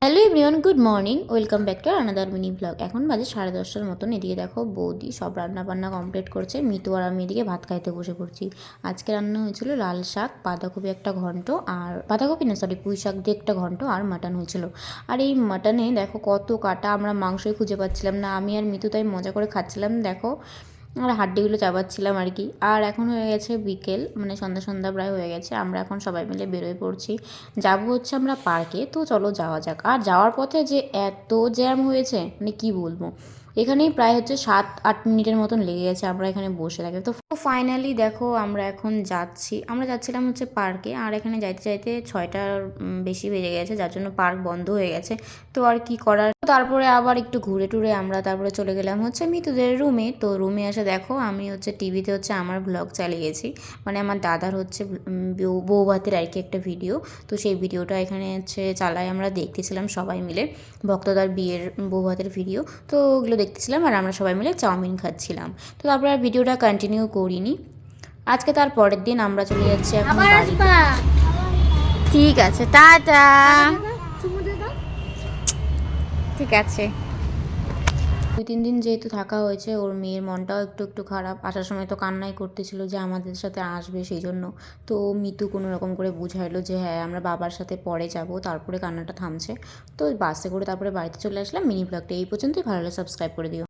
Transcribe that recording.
Hello everyone, good morning, welcome back to another mini blog. এখন বাজে 10:30টার মতন। এদিকে দেখো বৌদি সব রান্না বান্না কমপ্লিট করছে, মিতু আর আমি এদিকে ভাত খাইতে বসে পড়ছি। আজকে রান্না হয়েছিল লাল শাক, বাঁধাকপি একটা ঘন্ট, আর বাঁধাকপি না সরি পুঁই শাক দিয়ে একটা ঘন্ট, আর মাটন হয়েছিল। আর এই মাটনে দেখো কত কাটা, আমরা মাংসই খুঁজে পাচ্ছিলাম না। আমি আর মিতু তাই মজা করে খাচ্ছিলাম, দেখো আর হাড্ডিগুলো চাবাচ্ছিলাম আর কি। আর এখন হয়ে গেছে বিকেল, মানে সন্ধ্যা সন্ধ্যা প্রায় হয়ে গেছে। আমরা এখন সবাই মিলে বেরোয় পড়ছি, যাবো হচ্ছে আমরা পার্কে। তো চলো যাওয়া যাক। আর যাওয়ার পথে যে এত জ্যাম হয়েছে, মানে কি বলবো, এখানেই প্রায় হচ্ছে 7-8 মিনিটের মতন লেগে গেছে আমরা এখানে বসে থাকি। তো ফাইনালি দেখো আমরা এখন আমরা যাচ্ছিলাম হচ্ছে পার্কে। আর এখানে যাইতে যাইতে 6টার বেশি বেজে গেছে, যার জন্য পার্ক বন্ধ হয়ে গেছে। তো আর কি করার, তারপরে আবার একটু ঘুরে টুরে আমরা তারপরে চলে গেলাম হচ্ছে মিতুদের রুমে। তো রুমে এসে দেখো আমি হচ্ছে টিভিতে হচ্ছে আমার ব্লগ চালিয়েছি, মানে আমার দাদার হচ্ছে বউ ভাতের আর কি একটা ভিডিও। তো সেই ভিডিওটা এখানে হচ্ছে চালাই, আমরা দেখতেছিলাম সবাই মিলে, ভক্তদার বিয়ের বউ ভাতের ভিডিও। তো ওগুলো দেখতেছিলাম আর আমরা সবাই মিলে চাউমিন খাচ্ছিলাম। তো তারপরে আর ভিডিওটা কন্টিনিউ করিনি। আজকে তার পরের দিন আমরা চলে যাচ্ছি এখন বাড়িতে। ঠিক আছে, টাটা। ঠিক আছে। 2-3 দিন যেহেতু থাকা হয়েছে, ওর মেয়ের মনটাও একটু একটু খারাপ। আসার সময় তো কান্নাই করতেছিল যে আমাদের সাথে আসবে, সেই জন্য। তো মিতু কোনো রকম করে বুঝাইলো যে হ্যাঁ আমরা বাবার সাথে পরে যাব, তারপরে কান্নাটা থামছে। তো বাসে করে তারপরে বাড়িতে চলে আসলাম। মিনি ব্লগটা এই পর্যন্তই, ভালো লাগলে সাবস্ক্রাইব করে দিও।